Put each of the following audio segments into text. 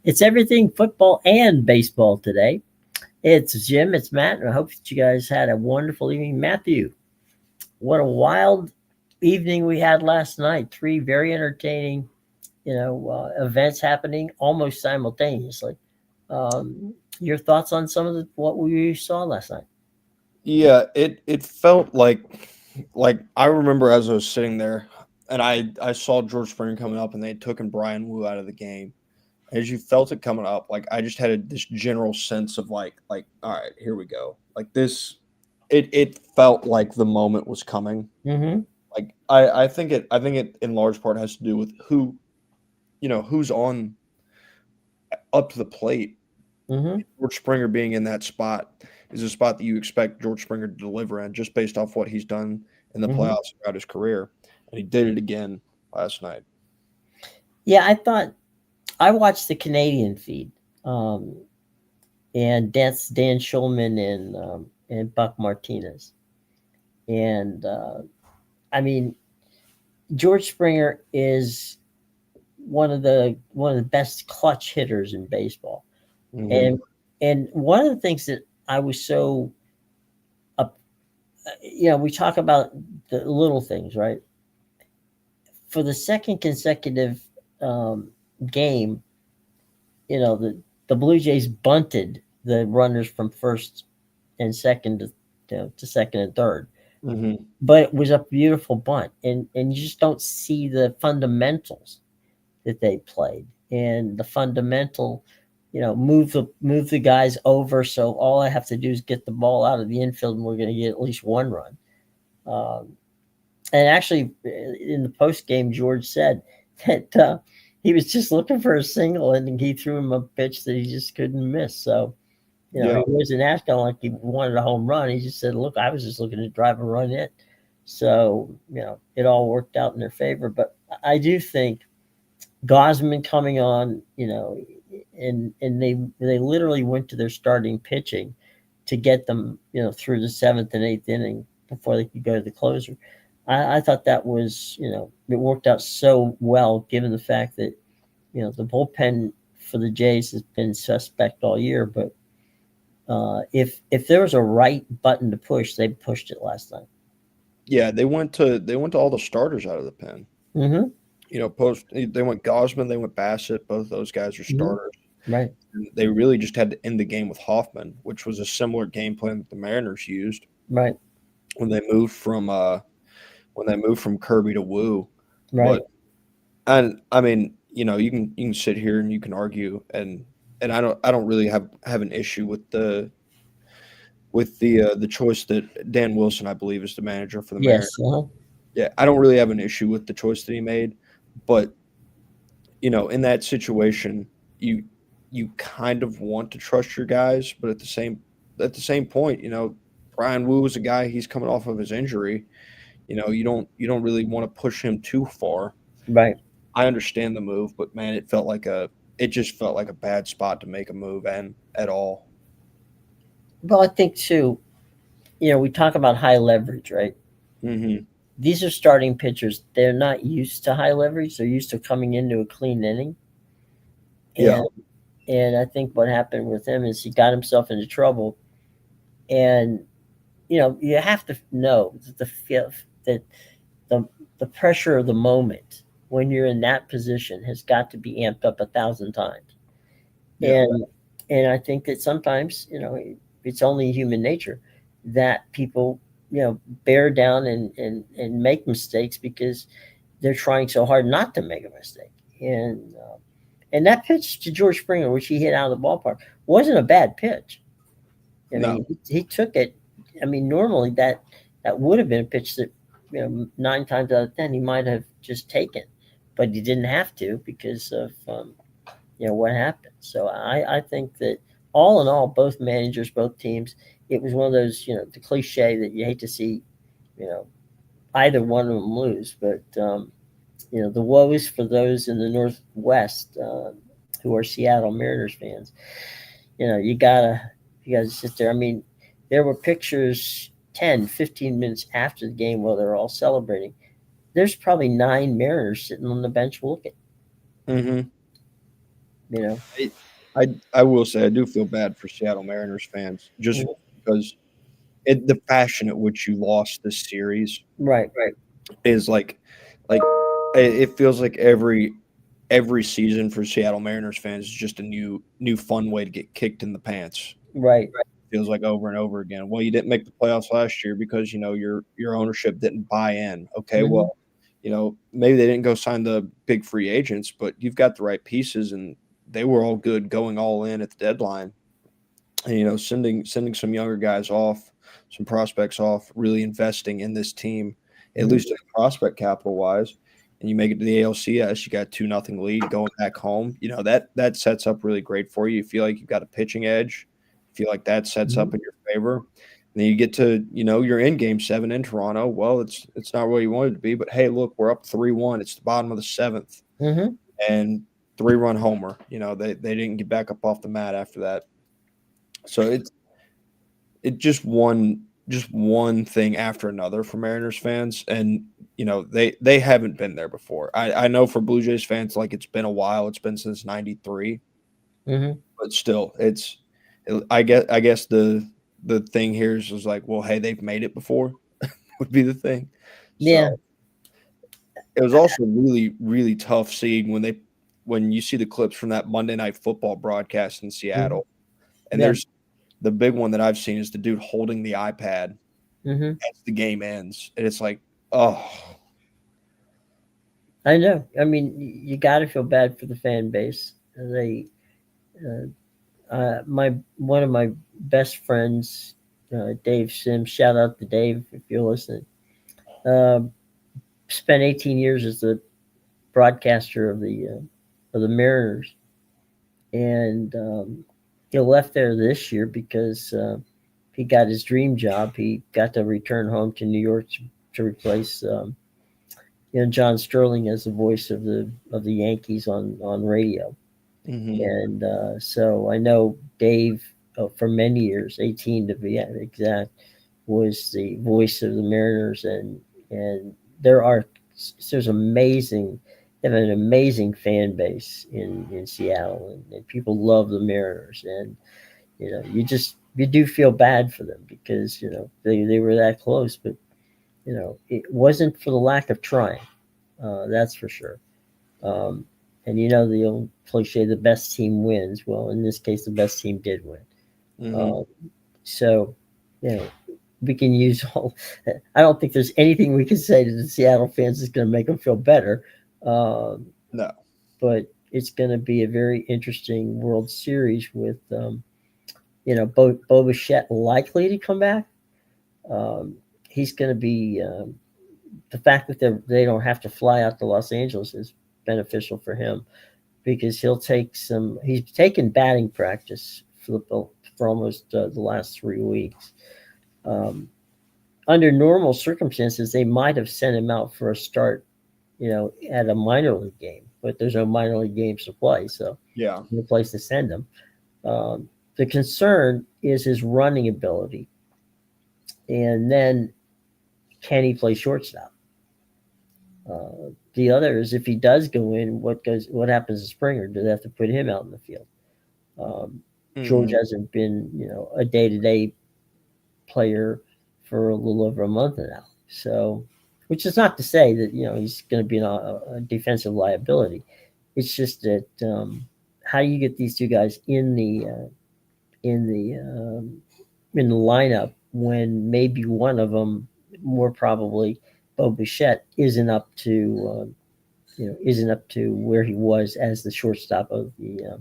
It's everything football and baseball today. It's Jim, it's Matt, and I hope that you guys had a wonderful evening. Matthew, what a wild evening we had last night. Three very entertaining, events happening almost simultaneously. Your thoughts on some of what we saw last night? Yeah, it felt like I remember as I was sitting there and I saw George Springer coming up and they had taken Brian Wu out of the game. As you felt it coming up, like I just had this general sense of like all right, here we go. Like this, it felt like the moment was coming. Mm-hmm. Like I think it in large part has to do with who's on up to the plate. Mm-hmm. George Springer being in that spot is a spot that you expect George Springer to deliver in just based off what he's done in the Mm-hmm. playoffs throughout his career. And he did it again last night. Yeah, I thought I watched the Canadian feed, um, and that's Dan Schulman and Buck Martinez, and I mean George Springer is one of the best clutch hitters in baseball. Hmm. And one of the things that I was so up, we talk about the little things, right? For the second consecutive um, game, the Blue Jays bunted the runners from first and second to second and third, Hmm. but it was a beautiful bunt, and you just don't see the fundamentals that they played and the fundamental, move the guys over. So all I have to do is get the ball out of the infield, and we're going to get at least one run. Um, and actually, in the post game, George said that he was just looking for a single, and he threw him a pitch that he just couldn't miss. So Yeah. he wasn't acting like he wanted a home run. He just said, "Look, I was just looking to drive a run in." So it all worked out in their favor. But I do think Gosman coming on, and they literally went to their starting pitching to get them, through the seventh and eighth inning before they could go to the closer. I thought that was, it worked out so well given the fact that, the bullpen for the Jays has been suspect all year. But if there was a right button to push, they pushed it last night. Yeah, they went to all the starters out of the pen. Mm-hmm. They went Gosman, they went Bassett. Both those guys are Mm-hmm. starters. Right. And they really just had to end the game with Hoffman, which was a similar game plan that the Mariners used Right. when they moved from Kirby to Wu. Right. But and I mean, you can sit here and you can argue and I don't really have an issue with the choice that Dan Wilson, I believe, is the manager for the Mariners. Yes. Uh-huh. Yeah, I don't really have an issue with the choice that he made, but in that situation, you you kind of want to trust your guys, but at the same point, Brian Wu is a guy, he's coming off of his injury. You don't really want to push him too far. Right. I understand the move, but man, it just felt like a bad spot to make a move and at all. Well, I think too, we talk about high leverage, right? Hmm. These are starting pitchers. They're not used to high leverage. They're used to coming into a clean inning. Yeah. And I think what happened with him is he got himself into trouble. And you have to know that that the the pressure of the moment when you're in that position has got to be amped up 1,000 times. Yeah. And I think that sometimes it's only human nature that people bear down and make mistakes because they're trying so hard not to make a mistake. And that pitch to George Springer, which he hit out of the ballpark, wasn't a bad pitch. I No. mean, he took it. I mean, normally that would have been a pitch that 9 times out of 10 he might have just taken, but he didn't have to because of what happened. So I think that all in all, both managers, both teams, it was one of those the cliche that you hate to see you know either one of them lose, but the woes for those in the Northwest who are Seattle Mariners fans. You gotta sit there. I mean, there were pictures 10, 15 minutes after the game while they're all celebrating. There's probably 9 Mariners sitting on the bench looking. Hmm. You know. I, I will say I do feel bad for Seattle Mariners fans just Mhm. because the fashion at which you lost this series Right. is like it feels like every season for Seattle Mariners fans is just a new fun way to get kicked in the pants. Right. Feels like over and over again. Well, you didn't make the playoffs last year because your ownership didn't buy in. Okay, Hmm. well, maybe they didn't go sign the big free agents, but you've got the right pieces, and they were all good going all in at the deadline. And sending some younger guys off, some prospects off, really investing in this team, at Hmm. least in prospect capital wise. And you make it to the ALCS, you got 2-0 lead going back home. That sets up really great for you. You feel like you've got a pitching edge. You feel like that sets Hmm. up in your favor. And then you get to, you're in game 7 in Toronto. Well, it's not where you wanted to be, but hey, look, we're up 3-1. It's the bottom of the 7th. Hmm. And 3-run homer. They didn't get back up off the mat after that. So it just one thing after another for Mariners fans, and they haven't been there before. I know for Blue Jays fans, like it's been a while. It's been since '93, Hmm. but still, I guess the thing here is like, well, hey, they've made it before would be the thing. Yeah. So it was also really really tough seeing when you see the clips from that Monday Night Football broadcast in Hmm. Seattle, and Yeah. there's the big one that I've seen is the dude holding the iPad Hmm. as the game ends, and it's like, oh, I know. I mean, you got to feel bad for the fan base. They, my one of my best friends, Dave Sims. Shout out to Dave if you're listening. Um, Spent 18 years as the broadcaster of the Mariners, and he left there this year because he got his dream job. He got to return home to New York to replace John Sterling as the voice of the Yankees on radio. mhm, And so I know Dave for many years, 18 to be exact, was the voice of the Mariners, and there are there's amazing they have an amazing fan base in Seattle, and people love the Mariners, and you do feel bad for them because they were that close, but it wasn't for the lack of trying, that's for sure. Um, and the old cliche, the best team wins. Well, in this case, the best team did win. mhm. Um, so, you know, we can use all. I don't think there's anything we can say to the Seattle fans that's going to make them feel better. Um, No, but it's going to be a very interesting World Series with, Bo Bichette likely to come back. Um, he's going to be the fact that they don't have to fly out to Los Angeles is beneficial for him because he's taken batting practice for almost the last 3 weeks. Um, Under normal circumstances, they might have sent him out for a start, at a minor league game, but there's no minor league games to play, so yeah, no place to send him. The concern is his running ability, and then can he play shortstop? The other is if he does go in, what happens to Springer? Do they have to put him out in the field? Um, George mhm, hasn't been, a day to day player for a little over a month now. So, which is not to say that he's going to be a defensive liability. It's just that how do you get these two guys in the in the lineup when maybe one of them, more probably Bo Bichette, isn't up to where he was as the shortstop of the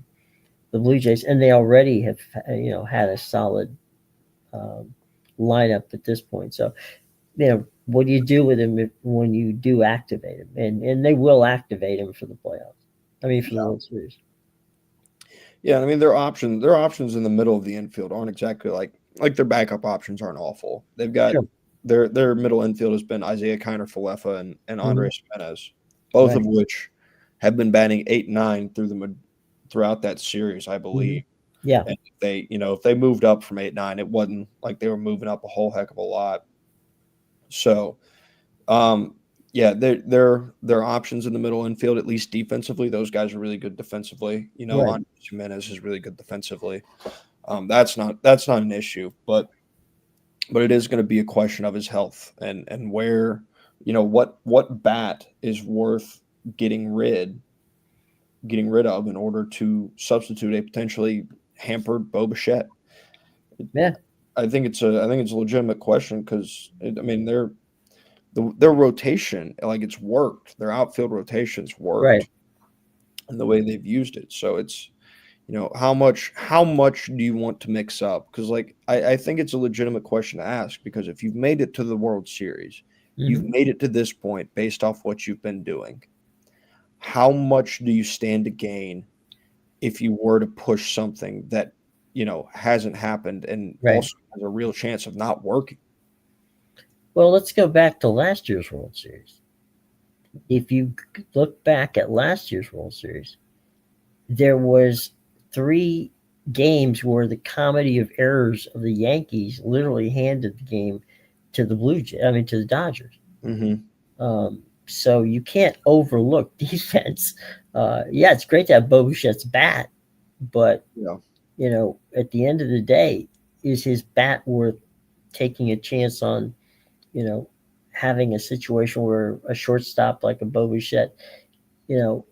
Blue Jays, and they already have had a solid um, lineup at this point. So what do you do with him when you do activate him? And they will activate him for the playoffs. I mean, for the yeah, World Series. yeah. I mean, their options in the middle of the infield aren't exactly like their backup options aren't awful. They've got Sure. their middle infield has been Isaiah Kiner Falefa and Hmm. Andres Jimenez, both Right. of which have been batting 8-9 throughout that series, I Hmm. believe. Yeah. And if they moved up from 8-9, it wasn't like they were moving up a whole heck of a lot. So, um, Yeah, their options in the middle infield, at least defensively, those guys are really good defensively. You know, Right. Andres Jimenez is really good defensively. That's not an issue, but it is going to be a question of his health and where, what bat is worth getting rid of in order to substitute a potentially hampered Bo Bichette. Yeah. I think it's a legitimate question because I mean their rotation, like, it's worked. Their outfield rotations Right. worked in the way they've used it. So it's, how much do you want to mix up? Because, like, I think it's a legitimate question to ask, because if you've made it to the World Series, you've Hmm. made it to this point based off what you've been doing. How much do you stand to gain if you were to push something that hasn't happened and Right. also has a real chance of not working? Well, let's go back to last year's World Series. If you look back at last year's World Series, there was 3 games where the comedy of errors of the Yankees literally handed the game to the Blue Jays. I mean, to the Dodgers. Hmm. So you can't overlook defense. Yeah, it's great to have Bo Bichette's bat, but Yeah. at the end of the day, is his bat worth taking a chance on? You know, having a situation where a shortstop like a Bo Bichette, you know,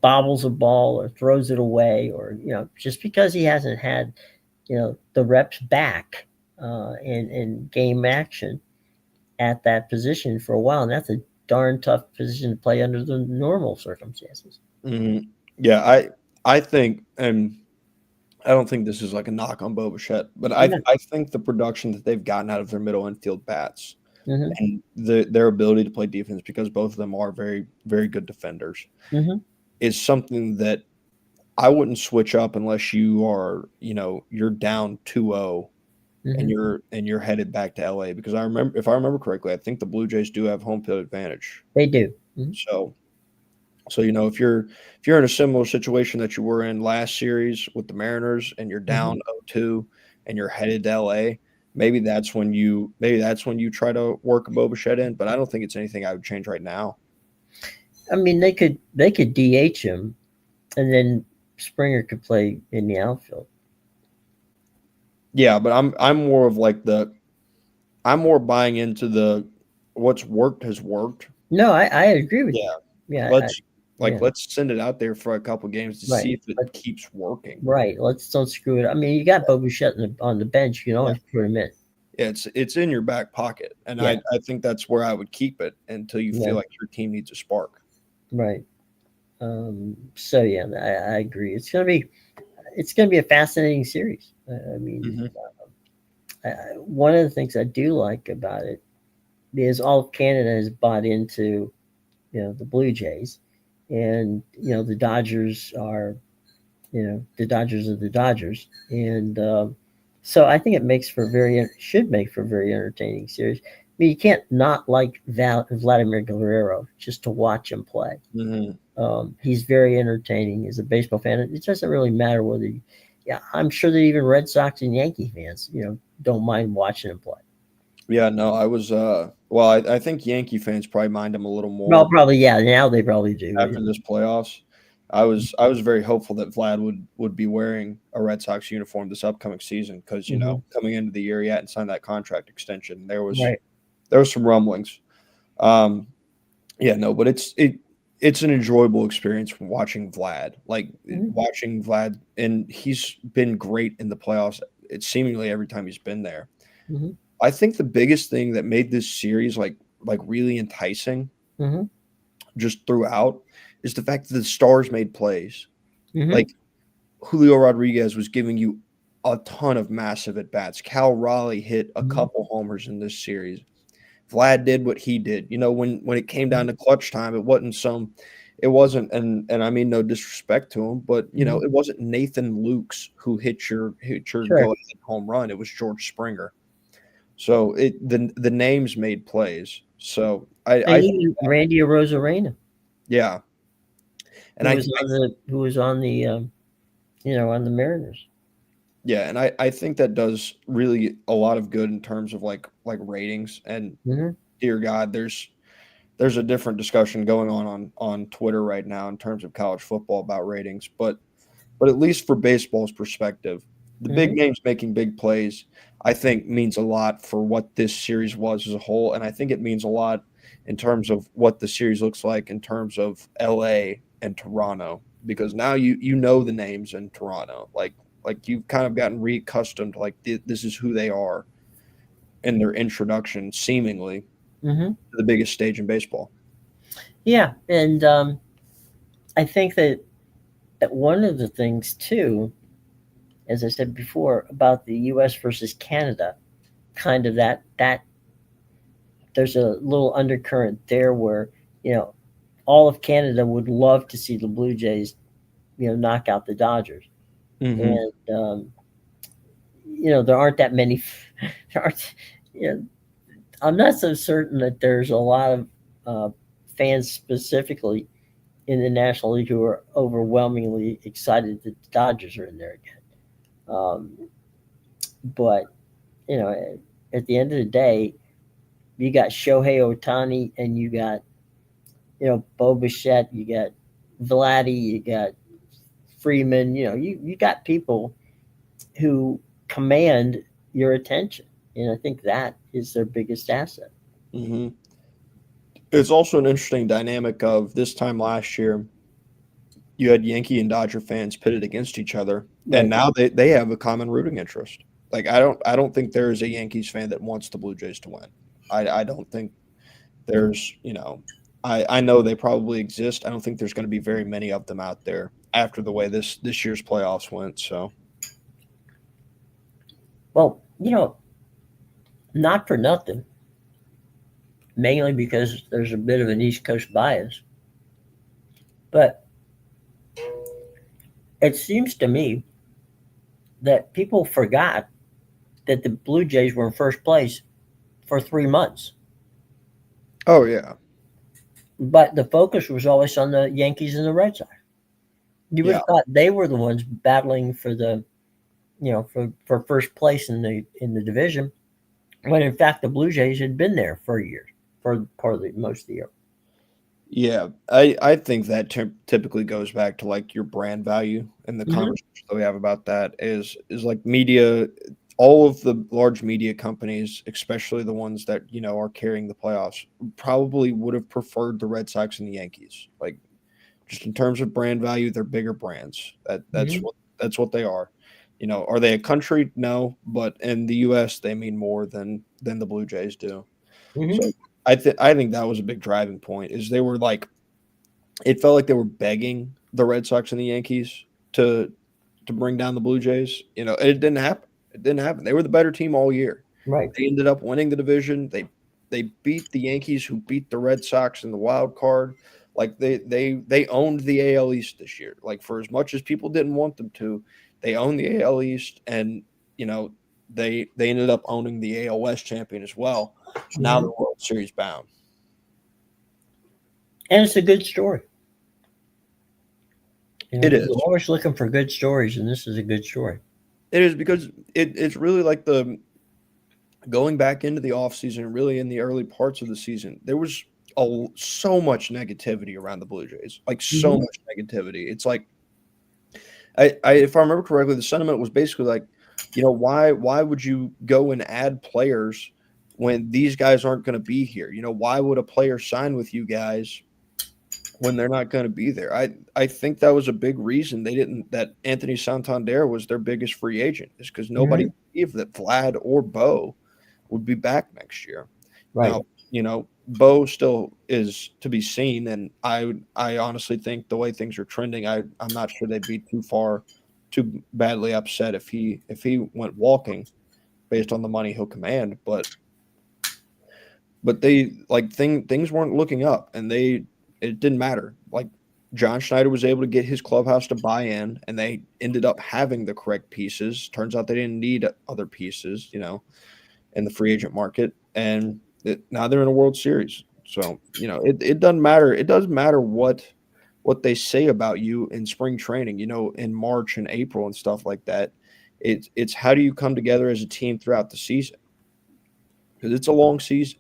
bobbles a ball or throws it away, or just because he hasn't had the reps back in game action at that position for a while, and that's a darn tough position to play under the normal circumstances. Hmm. Yeah, I think, and I don't think this is like a knock on Bo Bichette, but I Yeah. I think the production that they've gotten out of their middle infield bats Hmm. and their ability to play defense, because both of them are very, very good defenders, Hmm. is something that I wouldn't switch up unless you're down 2-0 and Hmm. you're headed back to LA, because if I remember correctly, I think the Blue Jays do have home field advantage. They do. Hmm. So if you're in a similar situation that you were in last series with the Mariners and you're Hmm. down 0-2 and you're headed to LA, maybe that's when you try to work a Bo Bichette in, but I don't think it's anything I would change right now. I mean, they could DH him, and then Springer could play in the outfield. Yeah, but I'm more buying into the what's worked has worked. No, I agree with you. Yeah. Yeah, Let's yeah, let's send it out there for a couple games to right. see if it But keeps working. right, let's don't screw it. I mean, you got Bo Bichette on the bench. You can Yeah. always put him in. Yeah, it's in your back pocket, and Yeah, I think that's where I would keep it until you feel yeah, like your team needs a spark. right. So yeah, I agree. It's gonna be a fascinating series. I mean, Mhm. one of the things I do like about it is all of Canada has bought into the Blue Jays, and the Dodgers are the Dodgers are the Dodgers, and so I think it makes for very should make for a very entertaining series. I mean, you can't not like Vladimir Guerrero just to watch him play. Mhm. He's very entertaining as a baseball fan. It doesn't really matter whether, yeah, I'm sure that even Red Sox and Yankee fans, don't mind watching him play. Yeah, no, I was well, I think Yankee fans probably mind him a little Well, more probably, yeah. Now they probably do. after this playoffs. I was very hopeful that Vlad would be wearing a Red Sox uniform this upcoming season, because Hmm. coming into the year he hadn't signed that contract extension. There was Right. there was some rumblings. Um, Yeah, no, but it's an enjoyable experience from watching Vlad. Like, Hmm. watching Vlad, and he's been great in the playoffs. It's seemingly every time he's been there. Hmm. I think the biggest thing that made this series like really enticing Hmm. just throughout is the fact that the stars made plays. Hmm. Like, Julio Rodriguez was giving you a ton of massive at bats. Cal Raleigh hit a Hmm. couple homers in this series. Vlad did what he did. When it came down to clutch time, it wasn't, and I mean no disrespect to him, but Hmm. it wasn't Nathan Lukes who hit your Sure. go ahead home run. It was George Springer. So the names made plays. So And I think, even Randy Arozarena, yeah, and who was on the Mariners. I think that does really a lot of good in terms of like ratings. And Hmm. dear God, there's a different discussion going on Twitter right now in terms of college football about ratings, but at least for baseball's perspective, the big Hmm. names making big plays, I think means a lot for what this series was as a whole, and I think it means a lot in terms of what the series looks like in terms of LA and Toronto, because now you know the names in Toronto, like you've kind of gotten reaccustomed to like this is who they are in their introduction, seemingly to Hmm. the biggest stage in baseball. Yeah, and I think that one of the things too, as I said before, about the U.S. versus Canada, kind of that there's a little undercurrent there where you know all of Canada would love to see the Blue Jays knock out the Dodgers, Hmm. and there aren't that many. There aren't. You know, I'm not so certain that there's a lot of uh, fans specifically in the National League who are overwhelmingly excited that the Dodgers are in there again. But you know, at the end of the day, you got Shohei Otani and you got Bo Bichette, you got Vladdy, you got Freeman. You got people who command your attention, and I think that is their biggest asset. Hmm. It's also an interesting dynamic of this time last year. You had Yankee and Dodger fans pitted against each other, and Right. now they have a common rooting interest. Like I don't think there is a Yankees fan that wants the Blue Jays to win. I don't think there's I know they probably exist. I don't think there's going to be very many of them out there after the way this year's playoffs went. So Well, not for nothing, mainly because there's a bit of an East Coast bias, but it seems to me that people forgot that the Blue Jays were in first place for 3 months. oh yeah, But the focus was always on the Yankees and the Red Sox. You would yeah, have thought they were the ones battling for for first place in the division, when in fact the Blue Jays had been there for years, for part of most of the year. yeah. I think that typically goes back to like your brand value, and the Hmm. conversation that we have about that is like media. All of the large media companies, especially the ones that are carrying the playoffs, probably would have preferred the Red Sox and the Yankees. Like just in terms of brand value, they're bigger brands. Hmm. That's what they are. Are they a country? No, but in the U.S., they mean more than the Blue Jays do. Hmm. So I think that was a big driving point. Is they were like it felt like they were begging the Red Sox and the Yankees to to bring down the Blue Jays. It didn't happen. It didn't happen. They were the better team all year. Right. They ended up winning the division. They beat the Yankees, who beat the Red Sox in the wild card. Like they owned the AL East this year. Like for as much as people didn't want them to, they owned the AL East, and you know they ended up owning the AL West champion as well. Now Hmm. they're World Series bound. And it's a good story. It You're is. always looking for good stories, and this is a good story. It is because it's really like the going back into the offseason, really in the early parts of the season, there was so much negativity around the Blue Jays, like so Hmm. much negativity. It's like if I remember correctly, the sentiment was basically like, why would you go and add players when these guys aren't going to be here? Why would a player sign with you guys when they're not going to be there? I think that was a big reason they didn't that Anthony Santander was their biggest free agent, is because nobody Hmm. believed that Vlad or Bo would be back next year. Right. Now, Bo still is to be seen, and I honestly think the way things are trending, I'm not sure they'd be too badly upset if he went walking based on the money he'll command. But they like things weren't looking up, and it didn't matter. Like John Schneider was able to get his clubhouse to buy in, and they ended up having the correct pieces. Turns out they didn't need other pieces, in the free agent market, and now they're in a World Series. So it doesn't matter. It doesn't matter what they say about you in spring training, in March and April and stuff like that. It's how do you come together as a team throughout the season, because it's a long season.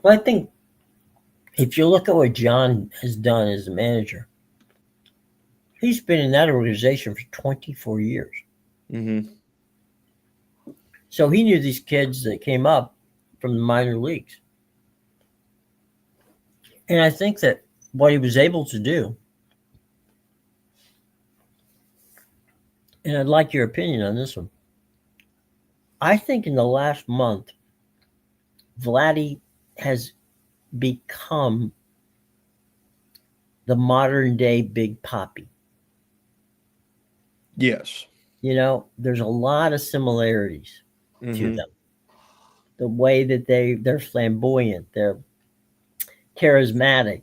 Well, I think if you look at what John has done as a manager, he's been in that organization for 24 years. Mm-hmm. So he knew these kids that came up from the minor leagues. And I think that what he was able to do, and I'd like your opinion on this one, I think in the last month, Vladdy has become the modern day Big Poppy. Yes. There's a lot of similarities to Mm-hmm. them. The way that they're flamboyant, they're charismatic,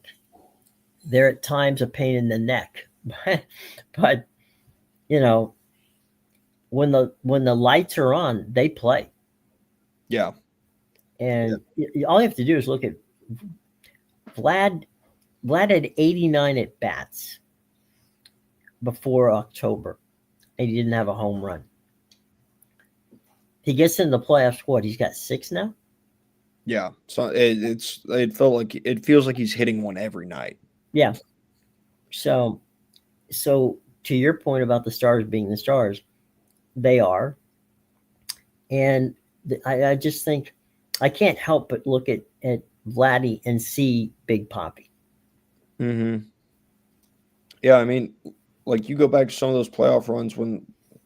they're at times a pain in the neck. But you know, when the lights are on, they play. Yeah. And all you have to do is look at Vlad. Vlad had 89 at bats before October, and he didn't have a home run. He gets in the playoffs. What? He's got 6 now. Yeah. So it feels like he's hitting one every night. Yeah. So to your point about the Stars being the Stars, they are, and I just think I can't help but look at Vladdy and see Big Poppy. Mm-hmm. Yeah, I mean, like you go back to some of those playoff runs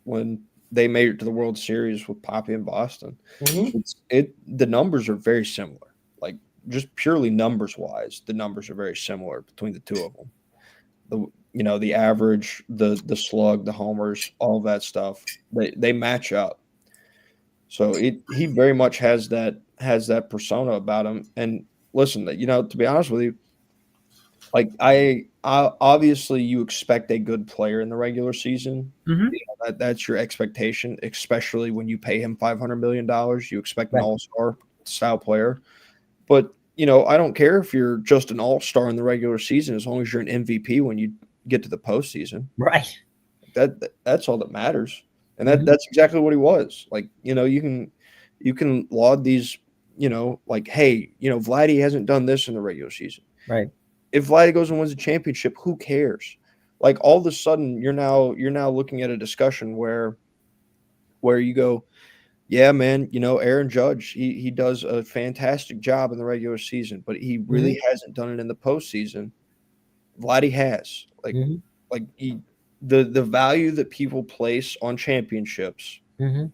when they made it to the World Series with Poppy in Boston. Mm-hmm. The numbers are very similar. Like just purely numbers wise, the numbers are very similar between the two of them. The average, the slug, the homers, all of that stuff, they match up. So he very much has that persona about him. And listen, to be honest with you, like I obviously you expect a good player in the regular season. Mm-hmm. That's your expectation, especially when you pay him $500 million. You expect an Right. all-star style player. But I don't care if you're just an all-star in the regular season, as long as you're an MVP when you get to the postseason. Right. That's all that matters. And Mm-hmm. that's exactly what he was. Like, you can laud these, like, hey, Vladdy hasn't done this in the regular season. Right. If Vladdy goes and wins a championship, who cares? Like all of a sudden you're now looking at a discussion where you go, yeah, man, Aaron Judge, he does a fantastic job in the regular season, but he Mm-hmm. really hasn't done it in the postseason. Vladdy has. Mm-hmm. Like the value that people place on championships Mm-hmm.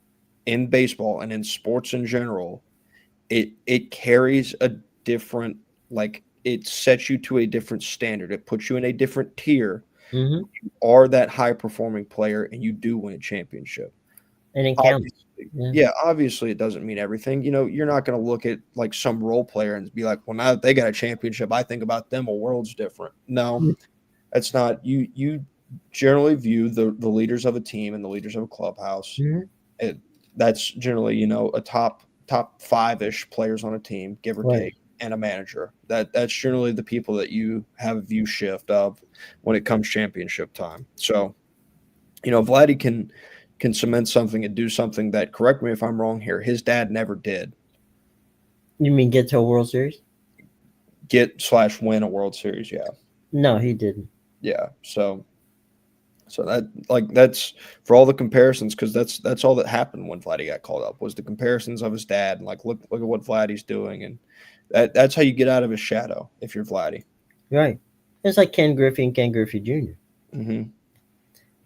in baseball and in sports in general, it carries a different, like, it sets you to a different standard. It puts you in a different tier. Mm-hmm. Are that high performing player and you do win a championship. And it counts. Obviously, Yeah. yeah, obviously it doesn't mean everything. You're not going to look at like some role player and be like, well, now that they got a championship, I think about them a world's different. No, that's not you generally view the leaders of a team and the leaders of a clubhouse. Mm-hmm. That's generally, a top 5-ish players on a team, give or Right. take, and a manager. That's generally the people that you have a view shift of when it comes championship time. So, Vladdy can cement something and do something that, correct me if I'm wrong here, his dad never did. You mean get to a World Series? Get/win a World Series, yeah. No, he didn't. Yeah. So that's for all the comparisons, because that's all that happened when Vladdy got called up was the comparisons of his dad, and like look at what Vladdy's doing, and that's how you get out of his shadow if you're Vladdy. Right. It's like Ken Griffey and Ken Griffey Jr. Mm-hmm.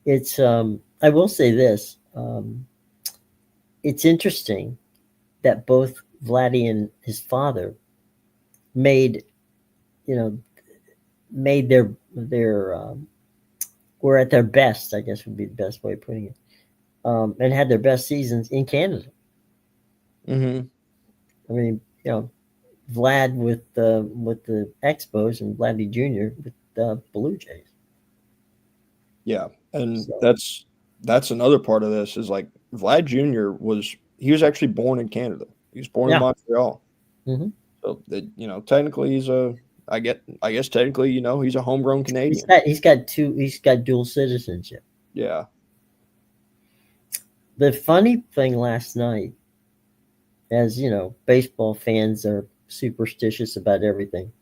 It's I will say this. It's interesting that both Vladdy and his father made their were at their best, I guess would be the best way of putting it, and had their best seasons in Canada. Mm-hmm. I mean, Vlad with the Expos and Vladdy Jr. with the Blue Jays. Yeah, and So, that's another part of this is like Vlad Jr. he was actually born in Canada. He was born in yeah. Montreal. Mm-hmm. So that, technically I guess technically, he's a homegrown Canadian. He's got dual citizenship. Yeah. The funny thing last night, as baseball fans are superstitious about everything.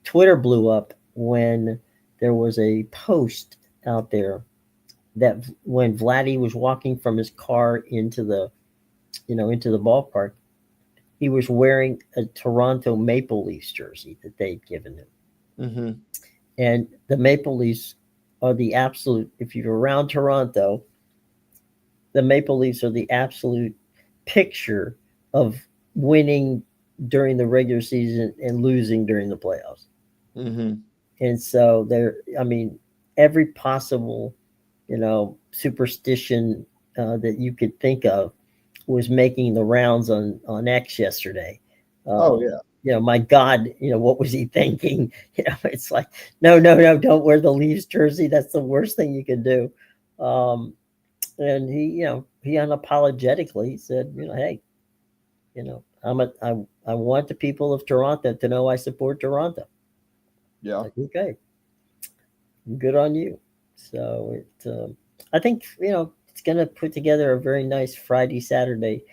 Twitter blew up when there was a post out there that when Vladdy was walking from his car into the ballpark, he was wearing a Toronto Maple Leafs jersey that they'd given him. Mm-hmm. And the Maple Leafs are the absolute, if you're around Toronto, the Maple Leafs are the absolute picture of winning during the regular season and losing during the playoffs. Mm-hmm. And so I mean, every possible, superstition that you could think of was making the rounds on X yesterday. Oh yeah. My God, what was he thinking? It's like, no, no, no, don't wear the Leafs jersey. That's the worst thing you can do. And he unapologetically said, hey, I want the people of Toronto to know I support Toronto. Yeah. Like, okay, good on you. So I think it's going to put together a very nice Friday Saturday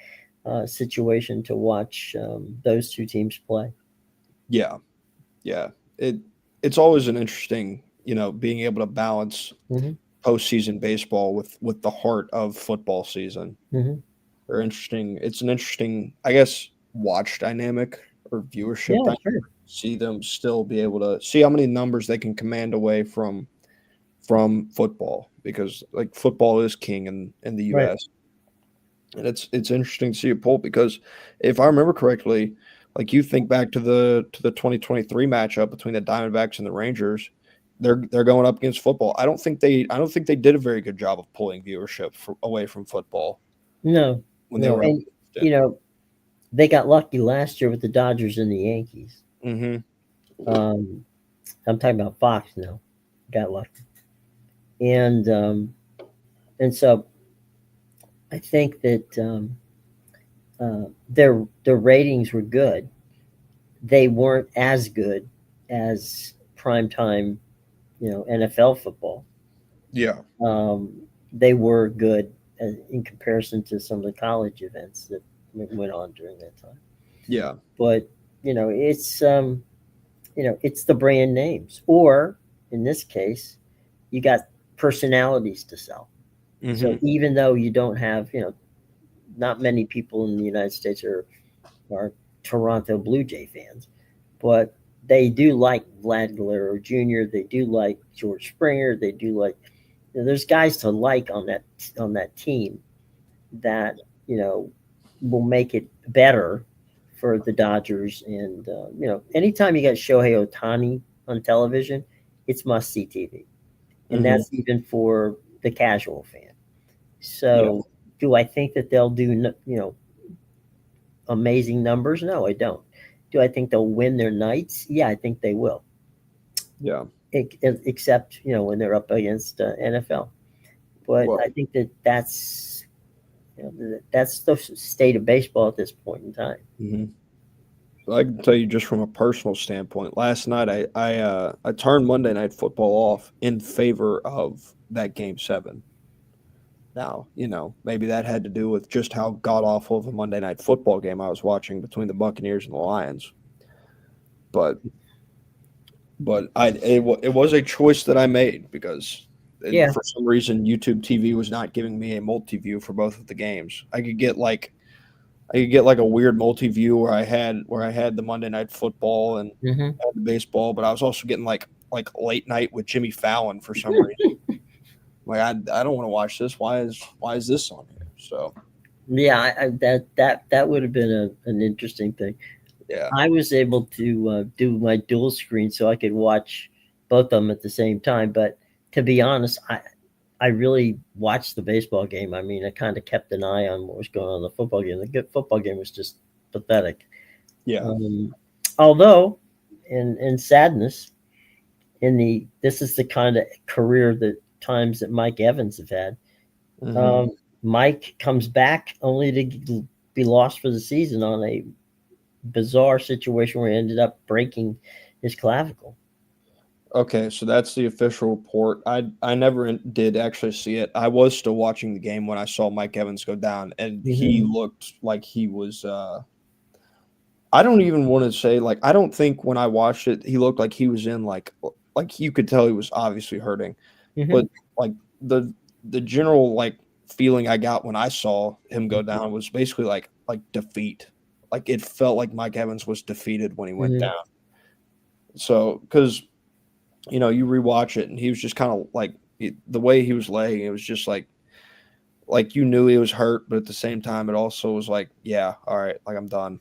situation to watch those two teams play. Yeah. Yeah. It's always an interesting, being able to balance Mm-hmm. postseason baseball with the heart of football season. Mm-hmm. They're interesting. It's an interesting, I guess, watch dynamic or viewership Yeah, dynamic. sure. See them still be able to see how many numbers they can command away from football, because like football is king in the Right. US. And it's interesting to see a poll, because if I remember correctly, like you think back to the 2023 matchup between the Diamondbacks and the Rangers, they're going up against football. I don't think they did a very good job of pulling viewership away from football No, when they no, were up and against you it. know they got lucky last year with the Dodgers and the Yankees. Mm-hmm. Um, I'm talking about Fox now. Got lucky, and so I think that their ratings were good. They weren't as good as primetime, NFL football. Yeah. Um, they were good in comparison to some of the college events that went on during that time. Yeah. But it's the brand names, or in this case, you got personalities to sell. So Mm-hmm. even though you don't have, not many people in the United States are Toronto Blue Jay fans, but they do like Vlad Guerrero Jr. They do like George Springer. They do like, there's guys to like on that team that will make it better for the Dodgers. And anytime you got Shohei Otani on television, it's must see TV, and Mm-hmm. that's even for the casual fan. Yeah. So, do I think that they'll do amazing numbers? No, I don't. Do I think they'll win their nights? Yeah, I think they will. Yeah. Except when they're up against NFL. But Well, I think that's the state of baseball at this point in time. mhm. I can tell you just from a personal standpoint. Last night, I turned Monday Night Football off in favor of that Game 7. Now, maybe that had to do with just how god awful of a Monday Night Football game I was watching between the Buccaneers and the Lions. But it was a choice that I made, because Yeah. for some reason YouTube TV was not giving me a multi view for both of the games. I could get like a weird multi view where I had the Monday Night Football and Hmm. had the baseball, but I was also getting like late night with Jimmy Fallon for some reason. Like I don't want to watch this. Why is this on here? So Yeah, that would have been an interesting thing. yeah. I was able to do my dual screen so I could watch both of them at the same time. But to be honest, I really watched the baseball game. I mean, I kind of kept an eye on what was going on in the football game. The good football game was just pathetic. Yeah. Um, Although, in sadness, this is the kind of career that times that Mike Evans have had. Hmm. Um, Mike comes back only to be lost for the season on a bizarre situation where he ended up breaking his clavicle. Okay, so that's the official report. I never did actually see it. I was still watching the game when I saw Mike Evans go down, and he Hmm. looked like he was I don't even want to say like I don't think when I watched it he looked like he was in like you could tell he was obviously hurting, but Mhm. like the the general like feeling I got when I saw him go down was basically like defeat. Like it felt like Mike Evans was defeated when he went Mhm. down. So because you rewatch it and he was just kind of like the way he was laying, it was just like you knew he was hurt, but at the same time, it also was like, yeah, all right, like I'm done.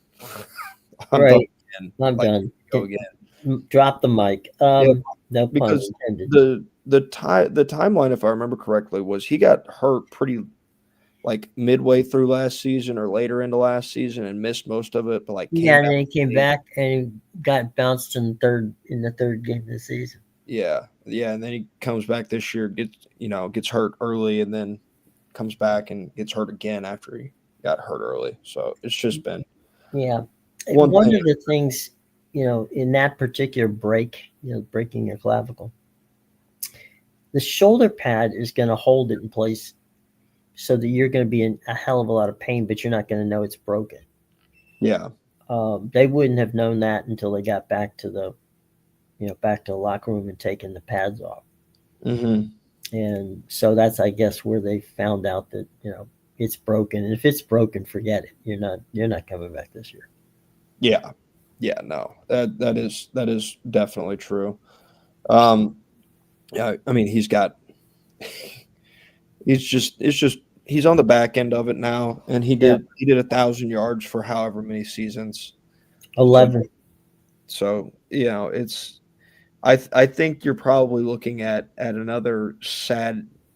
I'm done Right. again. I'm Like done. go again. Drop the mic. Yeah, No pun because intended. the timeline, if I remember correctly, was he got hurt pretty like midway through last season or later into last season and missed most of it, but like Yeah, came and back then he came late. back and he got bounced in the third game of the season. Yeah, yeah, and then he comes back this year, gets hurt early, and then comes back and gets hurt again after he got hurt early. So it's just been Yeah. one One thing. of the things, in that particular break, breaking your clavicle, the shoulder pad is going to hold it in place so that you're going to be in a hell of a lot of pain, but you're not going to know it's broken. Yeah. They wouldn't have known that until they got back to the locker room and taken the pads off. Hmm. And so that's, I guess, where they found out that, it's broken. And if it's broken, forget it. You're not coming back this year. Yeah. Yeah. No, that is definitely true. Um, yeah. I mean, it's just he's on the back end of it now, and he Yeah. did he did 1,000 yards for however many seasons. So 11. it's I think you're probably looking at another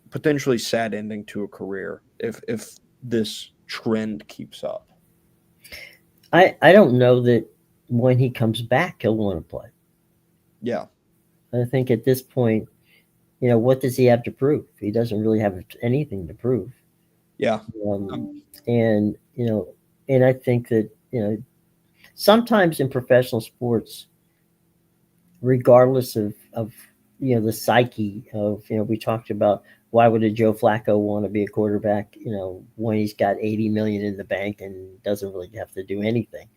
potentially sad ending to a career if this trend keeps up. I don't know that when he comes back, he'll want to play. Yeah. I think at this point, what does he have to prove? He doesn't really have anything to prove. Yeah. And, and I think that, sometimes in professional sports, regardless of the psyche of, we talked about why would a Joe Flacco want to be a quarterback, when he's got 80 million in the bank and doesn't really have to do anything.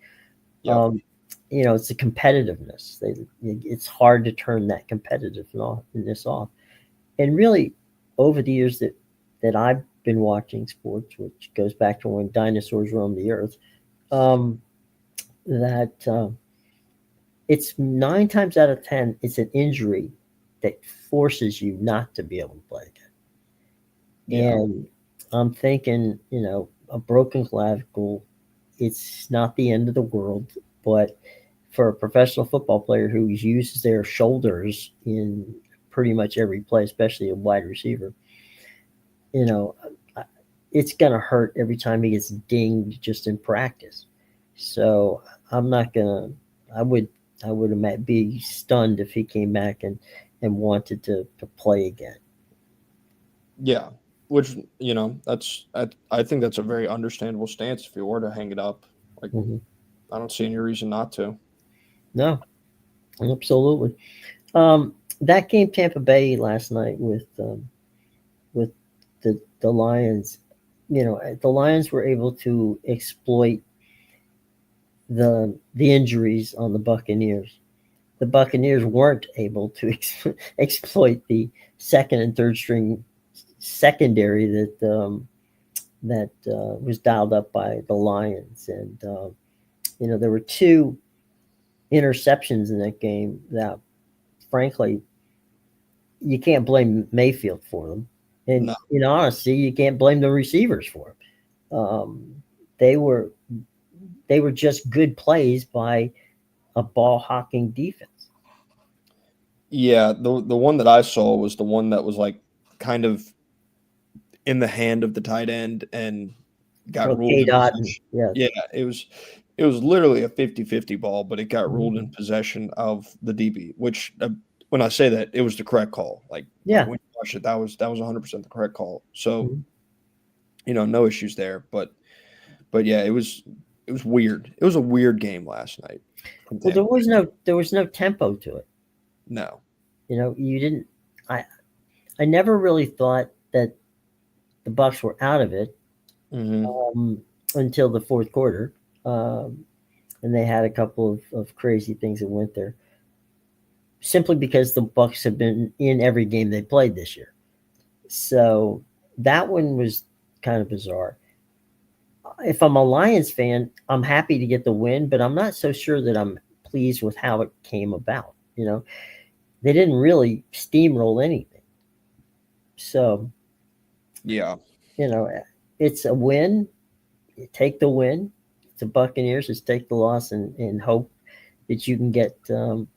Yep. Um, it's the competitiveness. It's hard to turn that competitiveness off. And really, over the years that I've been watching sports, which goes back to when dinosaurs roamed the earth, um, that it's 9 times out of 10, it's an injury that forces you not to be able to play again. Yeah. And I'm thinking, a broken clavicle, it's not the end of the world, but for a professional football player who uses their shoulders in pretty much every play, especially a wide receiver, you know, it's going to hurt every time he gets dinged just in practice. So I'm not going to, I would be stunned if he came back and wanted to play again. Yeah. Which, I think that's a very understandable stance if you were to hang it up. Like Hmm. I don't see any reason not to. No, absolutely. That game Tampa Bay last night with the Lions, the Lions were able to exploit the injuries on the Buccaneers. The Buccaneers weren't able to exploit the second and third string secondary that was dialed up by the Lions, and there were two interceptions in that game that, frankly, you can't blame Mayfield for them, and No. honestly, you can't blame the receivers for them. They were just good plays by a ball hawking defense. Yeah, the one that I saw was the one that was like kind of in the hand of the tight end and got Well, ruled K. in Dot, possession. yes. Yeah, it was literally a 50-50 ball, but it got Mhm. ruled in possession of the DB, which when I say that, it was the correct call. Like Yeah. when you watch it, that was 100% the correct call. So, Mhm. no issues there, but yeah, it was weird. It was a weird game last night from Well, Tampa Bay. there was no tempo to it. No. You didn't. I I never really thought that the Bucks were out of it Mhm. um, until the fourth quarter. Um, and they had a couple of crazy things that went there simply because the Bucks have been in every game they played this year. So that one was kind of bizarre. If I'm a Lions fan, I'm happy to get the win, but I'm not so sure that I'm pleased with how it came about. They didn't really steamroll anything. So, Yeah. you know, it's a win. You take the win. It's the Buccaneers. Just take the loss and hope that you can get some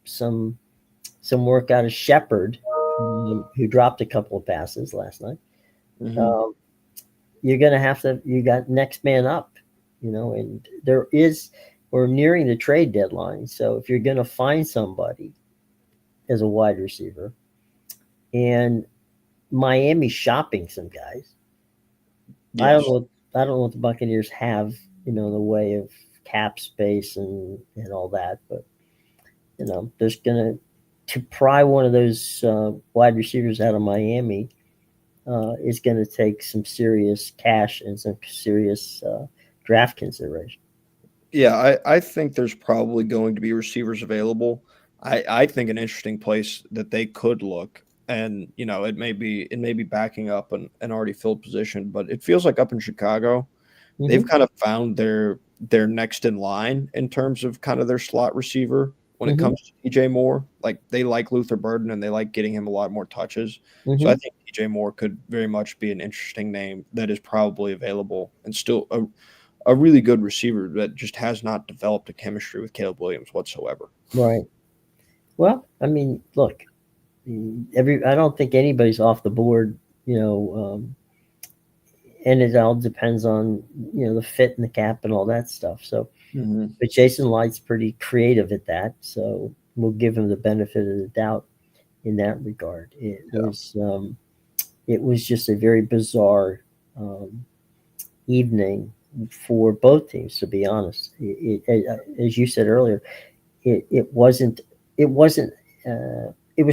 work out of Shepard, who dropped a couple of passes last night. Hmm. Um, you're going to have to. You got next man up, and we're nearing the trade deadline. So if you're going to find somebody as a wide receiver, and Miami shopping some guys, I don't Yes. know. I don't know what the Buccaneers have, the way of cap space and all that, but there's gonna to pry one of those wide receivers out of Miami is going to take some serious cash and some serious draft consideration. Yeah, I think there's probably going to be receivers available. I think an interesting place that they could look, and it may be backing up an already filled position, but it feels like up in Chicago, they've Hmm. kind of found their next in line in terms of kind of their slot receiver when it Hmm. comes to DJ Moore. Like they like Luther Burden and they like getting him a lot more touches. So I Hmm. think DJ Moore could very much be an interesting name that is probably available and still a really good receiver that just has not developed a chemistry with Caleb Williams whatsoever. Right. Well, I mean, look, I don't think anybody's off the board, and it all depends on the fit and the cap and all that stuff. So, Hmm. but Jason Light's pretty creative at that, so we'll give him the benefit of the doubt in that regard. It was just a very bizarre um, evening for both teams. To be honest, as you said earlier, it wasn't it was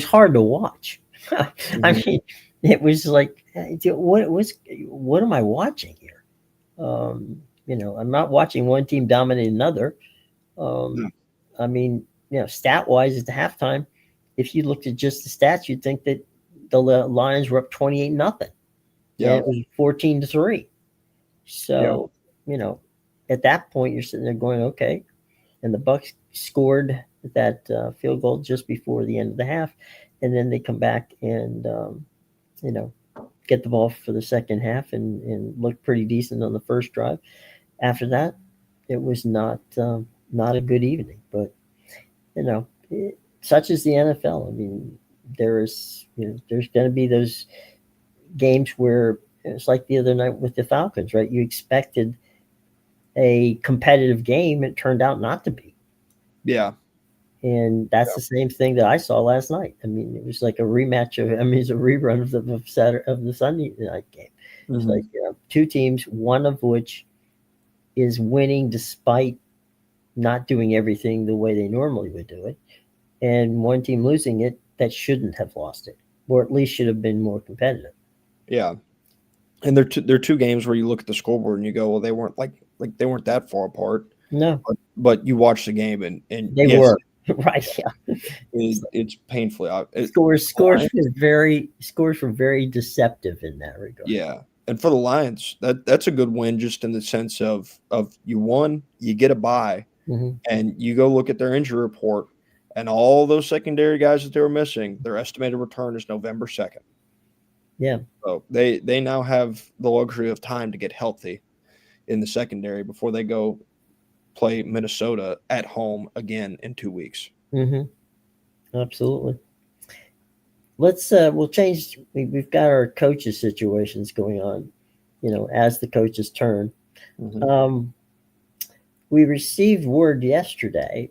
hard to watch. I Hmm. mean, it was like what am I watching here? I'm not watching one team dominate another. Yeah. Um, I mean, stat wise at the halftime, if you looked at just the stats, you'd think that the Lions were up 28-0, and Yeah. it was 14-3. Yeah. So, you know, at that point, you're sitting there going, okay. And the Bucks scored that field goal just before the end of the half, and then they come back and you know get the ball for the second half and look pretty decent on the first drive. After that, it was not a good evening. But such is the NFL. I mean, there's going to be those games where it's like the other night with the Falcons, right? You expected a competitive game, it turned out not to be. Yeah. And that's the same thing that I saw last night. I mean, it was like a rematch of, I mean, it's a rerun of Saturday of the Sunday night game. It's like Hmm. two teams, one of which is winning despite not doing everything the way they normally would do it, and one team losing it that shouldn't have lost it, or at least should have been more competitive. Yeah. And they're two games where you look at the scoreboard and you go, well, they weren't like they weren't that far apart. No, But you watch the game and they yes, were right. Yeah, it's painfully scores were very deceptive in that regard. yeah. And for the Lions, that's a good win just in the sense of you won, you get a bye, Hmm. and you go look at their injury report, and all those secondary guys that they were missing, their estimated return is November 2nd. Yeah. So they now have the luxury of time to get healthy in the secondary before they go play Minnesota at home again in 2 weeks. Hmm. Absolutely. We'll change. We've got our coaches situations going on, as the coaches turn. Hmm. Um, we received word yesterday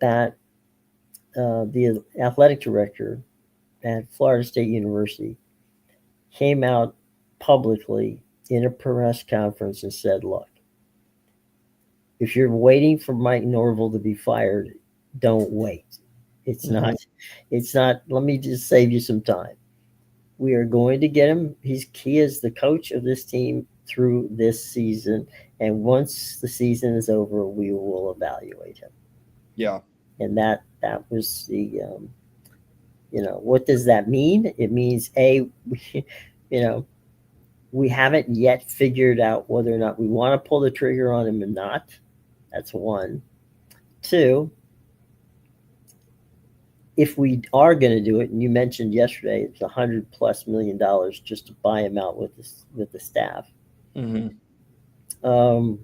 that the athletic director at Florida State University came out publicly in a press conference and said, look, if you're waiting for Mike Norvell to be fired, don't wait. It's Hmm. not, it's not, let me just save you some time. We are going to get him. He is the coach of this team through this season, and once the season is over, we will evaluate him. Yeah. And that was the what does that mean? It means we, you know we haven't yet figured out whether or not we want to pull the trigger on him or not. That's one. Two, if we are going to do it, and you mentioned yesterday it's $100+ million just to buy him out with the staff. Mm-hmm.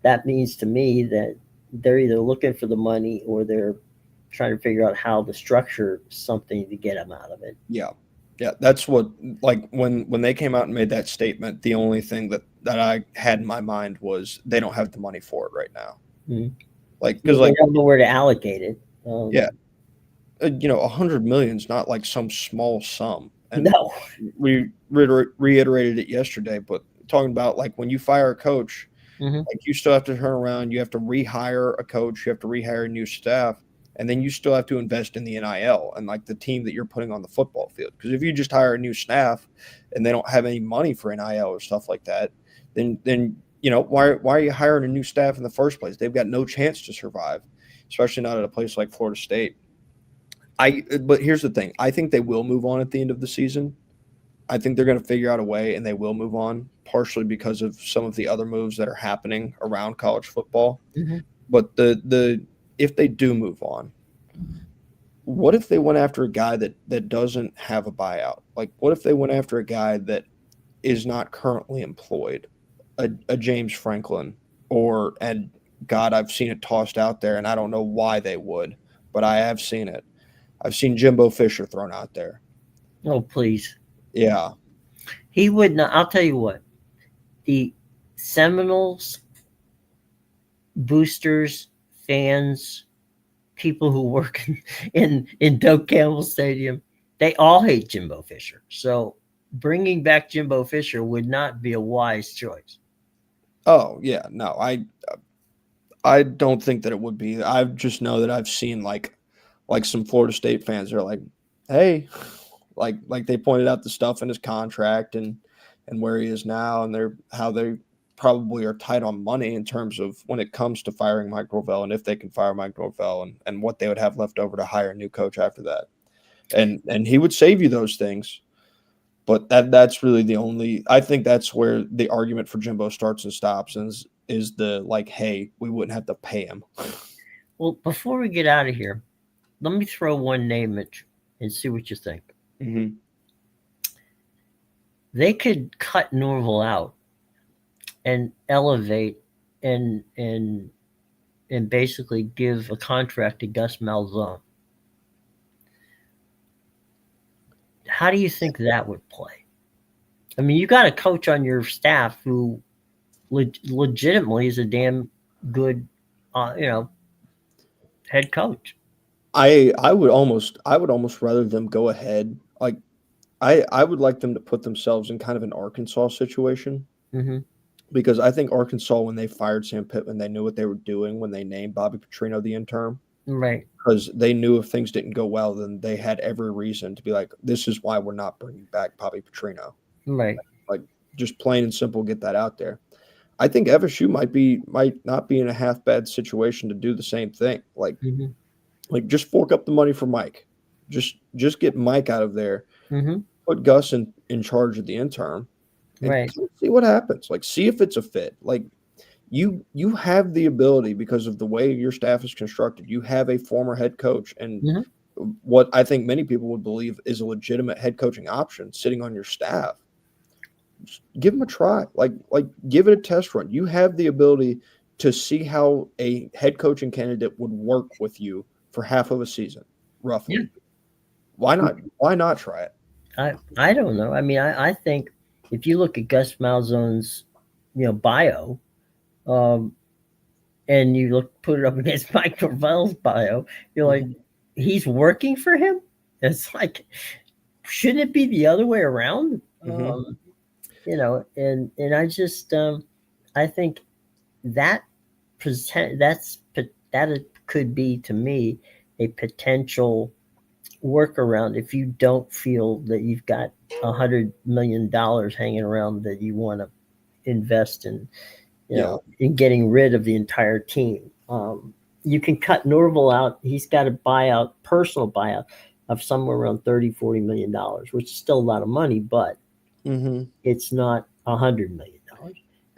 That means to me that they're either looking for the money or they're trying to figure out how to structure something to get him out of it. Yeah. Yeah, that's what, like, when they came out and made that statement, the only thing that I had in my mind was they don't have the money for it right now. Mm-hmm. Like, They because, like, don't know where to allocate it. yeah, 100 million is not like some small sum. And No. we reiterated it yesterday, but talking about, like, when you fire a coach, Mm-hmm. like, you still have to turn around, you have to rehire a coach, you have to rehire new staff, and then you still have to invest in the NIL and, like, the team that you're putting on the football field. Because if you just hire a new staff and they don't have any money for NIL or stuff like that, then why are you hiring a new staff in the first place? They've got no chance to survive, especially not at a place like Florida State. But here's the thing. I think they will move on at the end of the season. I think they're going to figure out a way and they will move on, partially because of some of the other moves that are happening around college football. Mm-hmm. But if they do move on, what if they went after a guy that doesn't have a buyout? Like, what if they went after a guy that is not currently employed, a James Franklin, and God, I've seen it tossed out there, and I don't know why they would, but I have seen it. I've seen Jimbo Fisher thrown out there. Oh, please. Yeah. He would not. I'll tell you what. The Seminoles, boosters, fans, people who work in Doak Campbell Stadium, they all hate Jimbo Fisher. So bringing back Jimbo Fisher would not be a wise choice. Oh, yeah. No, I don't think that it would be. I just know that I've seen like some Florida State fans are like, hey, like they pointed out the stuff in his contract and where he is now, and how they probably are tight on money in terms of when it comes to firing Mike Norvell, and if they can fire Mike Norvell, and what they would have left over to hire a new coach after that. And he would save you those things. But that's really the only – I think that's where the argument for Jimbo starts and stops, is the, like, hey, we wouldn't have to pay him. Well, before we get out of here, let me throw one name at you and see what you think. Mm-hmm. They could cut Norvell out and elevate and basically give a contract to Gus Malzahn. How do you think that would play? I mean, you got a coach on your staff who legitimately is a damn good, head coach. I would almost rather them go ahead. Like, I would like them to put themselves in kind of an Arkansas situation. Mm-hmm. Because I think Arkansas, when they fired Sam Pittman, they knew what they were doing when they named Bobby Petrino the interim. Right. Because they knew if things didn't go well, then they had every reason to be like, this is why we're not bringing back Bobby Petrino. Right. Like, just plain and simple, get that out there. I think FSU might not be in a half bad situation to do the same thing. Like, mm-hmm. like just fork up the money for Mike. Just get Mike out of there. Mm-hmm. Put Gus in charge of the interim. And right. see what happens. Like, see if it's a fit. Like, you have the ability, because of the way your staff is constructed. You have a former head coach, and mm-hmm. what I think many people would believe is a legitimate head coaching option sitting on your staff. Just give them a try. Like give it a test run. You have the ability to see how a head coaching candidate would work with you for half of a season, roughly. Yeah. Why not? Why not try it? I don't know. I mean, I think if you look at Gus Malzahn's, bio, and you put it up against Mike Norvell's bio, you're like, he's working for him? It's like, shouldn't it be the other way around? Mm-hmm. And I just, I think that could be, to me, a potential workaround if you don't feel that you've got $100 million hanging around that you want to invest in, Yeah. in getting rid of the entire team. You can cut Norville out. He's got a buyout, personal buyout of somewhere around $30-40 million, which is still a lot of money, but Mm-hmm. it's not $100 million.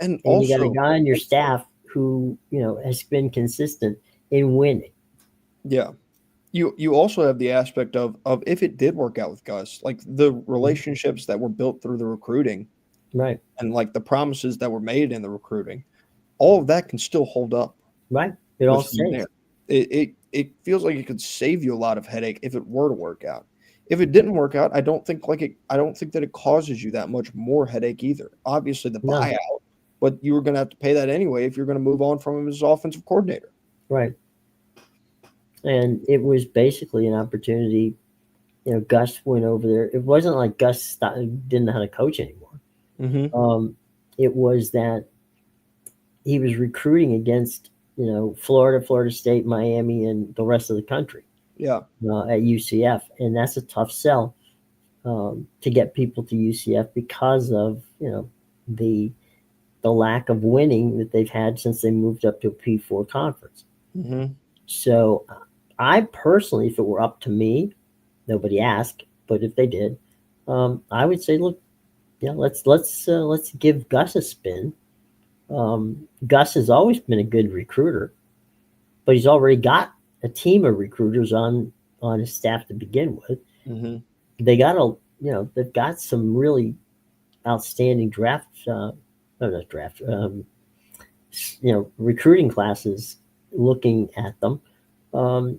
And And you got a also, guy on your staff who has been consistent in winning. yeah, you also have the aspect of if it did work out with Gus, like the Mhm. relationships that were built through the recruiting Right, and like the promises that were made in the recruiting, all of that can still hold up right. It all with him stays. there. It feels like it could save you a lot of headache if it were to work out. If it didn't work out, I don't think that it causes you that much more headache either. Obviously the No, buyout, but you were gonna have to pay that anyway if you're gonna move on from him as offensive coordinator. right. And it was basically an opportunity. Gus went over there. It wasn't like didn't know how to coach anymore. Mm-hmm. It was that he was recruiting against Florida, Florida State, Miami, and the rest of the country Yeah. at UCF, and that's a tough sell to get people to UCF because of the the lack of winning that they've had since they moved up to a P4 conference. Mm-hmm. So I personally, if it were up to me, nobody asked, but if they did, I would say, look, yeah, let's give Gus a spin. Gus has always been a good recruiter, but he's already got a team of recruiters on his staff to begin with. Mm-hmm. They got they've got some really outstanding not draft, recruiting classes looking at them. Um,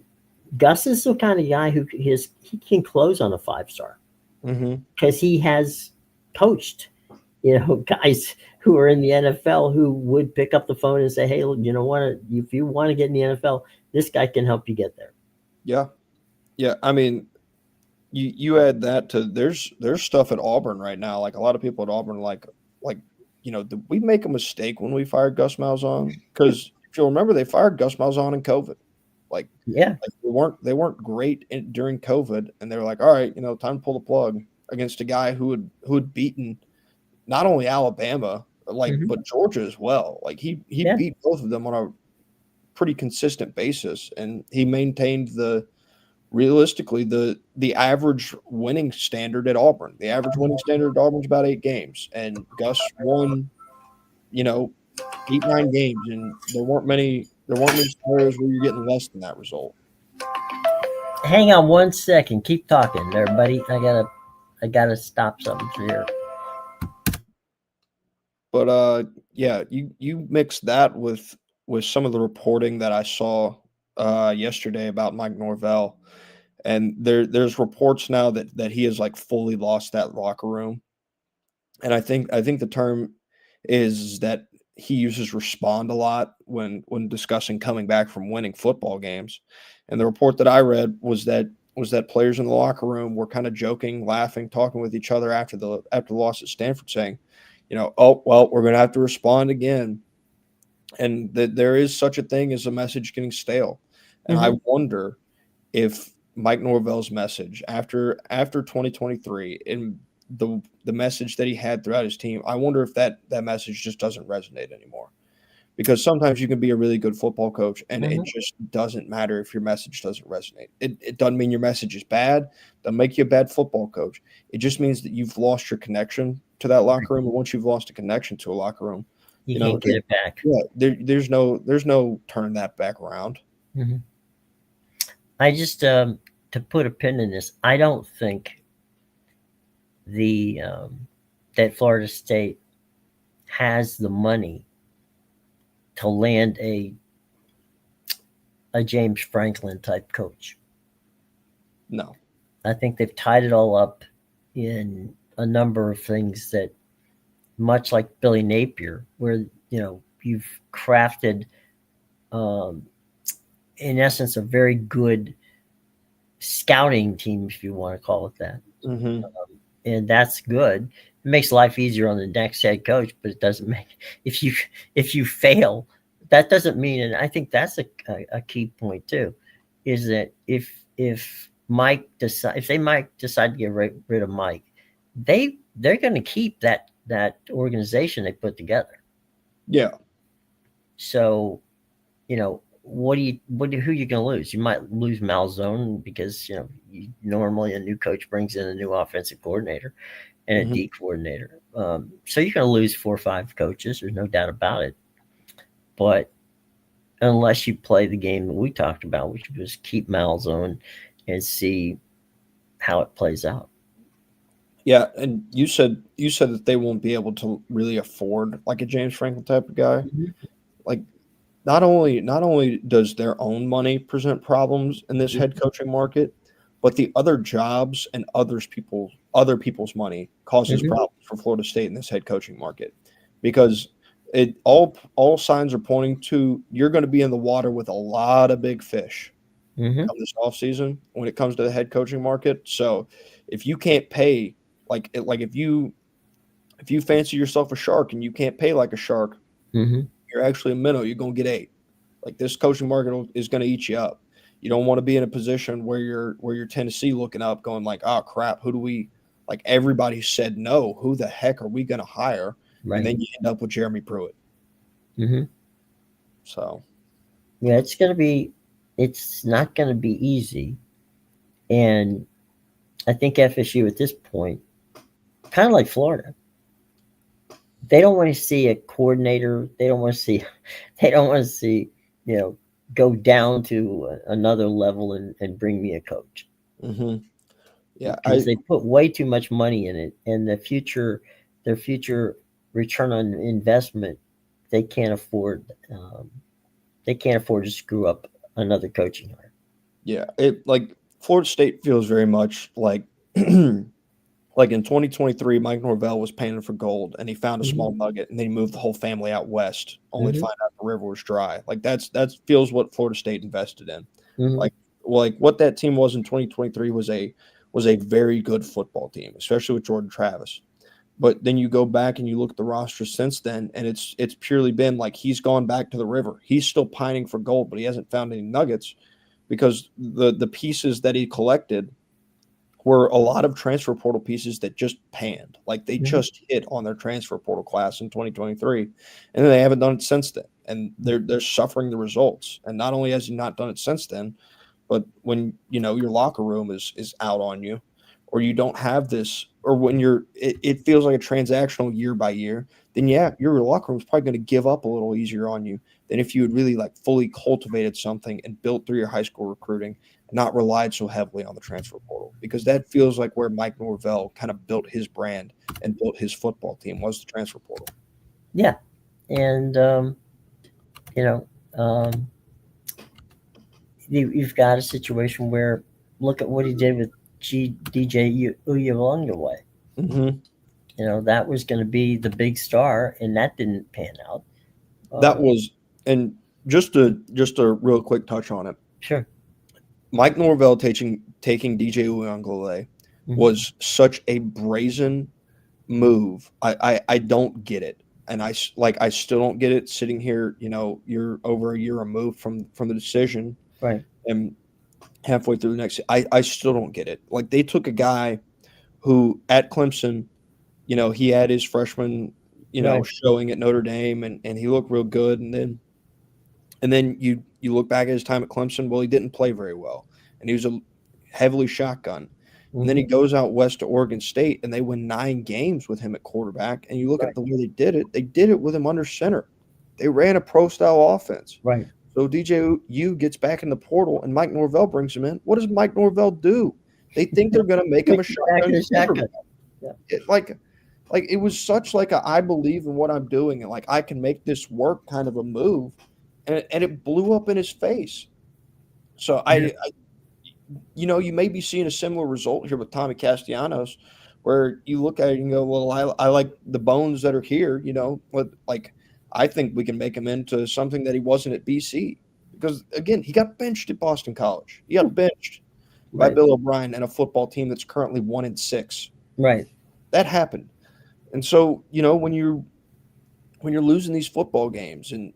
Gus is the kind of guy he can close on a 5-star Mm-hmm. because he has coached guys who are in the NFL who would pick up the phone and say, "Hey, if you want to get in the NFL, this guy can help you get there." Yeah. Yeah. I mean, you add that to there's stuff at Auburn right now. Like a lot of people at Auburn, did we make a mistake when we fired Gus Malzahn? Because if you'll remember, they fired Gus Malzahn in COVID. Like, Yeah. they weren't great during COVID, and they were like, all right, time to pull the plug against a guy who had beaten not only Alabama, Hmm. but Georgia as well. Like he Yeah. beat both of them on a pretty consistent basis, and he maintained realistically the average winning standard at Auburn. The average winning standard at Auburn is about 8 games, and Gus won, you know, 8 9 games, and there weren't many scenarios where you're getting less than that result. Hang on 1 second. Keep talking there, buddy. I gotta stop something here. But yeah, you mix that with some of the reporting that I saw yesterday about Mike Norvell, and there's reports now that he has like fully lost that locker room. And I think the term is that he uses respond a lot when discussing coming back from winning football games. And the report that I read was that players in the locker room were kind of joking, laughing, talking with each other after the loss at Stanford, saying, oh well, we're going to have to respond again, and that there is such a thing as a message getting stale. And I Hmm. wonder if Mike Norvell's message after 2023 and the message that he had throughout his team, I wonder if that message just doesn't resonate anymore. Because sometimes you can be a really good football coach and it Hmm. just doesn't matter if your message doesn't resonate. It doesn't mean your message is bad, doesn't make you a bad football coach. It just means that you've lost your connection to that locker room. And once you've lost a connection to a locker room, You you know, can't get it back. yeah, there's no turning that back around. Hmm. I just to put a pin in this, I don't think the that Florida State has the money to land a James Franklin type coach. No. I think they've tied it all up in a number of things that, much like Billy Napier, where you've crafted, um, in essence, a very good scouting team, if you want to call it that, Mm-hmm. and that's good. It makes life easier on the next head coach, but it doesn't make if you fail, that doesn't mean. And I think that's a key point too, is that if Mike decide if they might decide to get rid of Mike, they're going to keep that organization they put together. Yeah. So, who you going to lose? You might lose Malzone because normally a new coach brings in a new offensive coordinator and a Mhm. D coordinator. So you're going to lose 4 or 5 coaches. There's no doubt about it. But unless you play the game that we talked about, which was keep Malzone and see how it plays out. Yeah, and you said that they won't be able to really afford like a James Franklin type of guy. Mhm. Like not only does their own money present problems in this head coaching market, but the other jobs and other people's money causes Mhm. problems for Florida State in this head coaching market because it all signs are pointing to you're going to be in the water with a lot of big fish Mhm. come this offseason when it comes to the head coaching market. So if you can't pay like if you fancy yourself a shark and you can't pay like a shark, Mhm. you're actually a minnow. You're gonna get ate. Like this coaching market is gonna eat you up. You don't want to be in a position where you're Tennessee looking up, going like, oh crap, who do we like? Everybody said no. Who the heck are we gonna hire? And Right. then you end up with Jeremy Pruitt. Mhm. So Yeah, it's not going to be easy. And I think FSU at this point, kind of like Florida, they don't want to see a coordinator. They don't want to see, they don't want to see, you know, go down to another level and bring me a coach mhm. Yeah, because they put way too much money in it, and their future return on investment, they can't afford. They can't afford to screw up another coaching hire. yeah, it like Florida State feels very much like like in 2023, Mike Norvell was panning for gold, and he found a Hmm. small nugget, and then he moved the whole family out west, only to Hmm. find out the river was dry. Like that feels what Florida State invested in. Hmm. Like like what that team was in 2023 was a very good football team, especially with Jordan Travis. But then you go back and you look at the roster since then, and it's purely been like he's gone back to the river. He's still pining for gold, but he hasn't found any nuggets because the pieces that he collected were a lot of transfer portal pieces that just panned. Like they Hmm. just hit on their transfer portal class in 2023, and then they haven't done it since then. And they're suffering the results. And not only has he not done it since then, but when your locker room is out on you, or you don't have this, or when it feels like a transactional year by year, then yeah, your locker room is probably going to give up a little easier on you than if you had really like fully cultivated something and built through your high school recruiting and not relied so heavily on the transfer portal. Because that feels like where Mike Norvell kind of built his brand and built his football team was the transfer portal. Yeah, and you know, um, you've got a situation where look at what he did with DJ Uyalungaway. Mm-hmm. That was going to be the big star, and that didn't pan out. That Uh, was, and just a real quick touch on it. sure. Mike Norvell taking DJ Uyunglele Hmm. was such a brazen move. I don't get it, and I still don't get it. Sitting here, you're over a year removed from the decision, Right. and halfway through the next, I still don't get it. Like they took a guy who at Clemson, he had his freshman, Right. showing at Notre Dame, and he looked real good, and then you look back at his time at Clemson. Well, he didn't play very well, and he was a heavily shotgun. And then Hmm. he goes out west to Oregon State, and they win 9 games with him at quarterback. And you look Right. at the way they did it; they did it with him under center. They ran a pro style offense. Right. So DJ gets back in the portal, and Mike Norvell brings him in. What does Mike Norvell do? They think they're going to make him Quick a back to shotgun the quarterback. shotgun. Yeah. Like it was such like a I believe in what I'm doing, and like I can make this work kind of a move, and it blew up in his face. So Yeah. you may be seeing a similar result here with Tommy Castellanos, where you look at it and go, well, I like the bones that are here, but like I think we can make him into something that he wasn't at BC because again he got benched at Boston College. He got benched by Right. Bill O'Brien and a football team that's currently 1-6. Right. That happened, and so when you're losing these football games and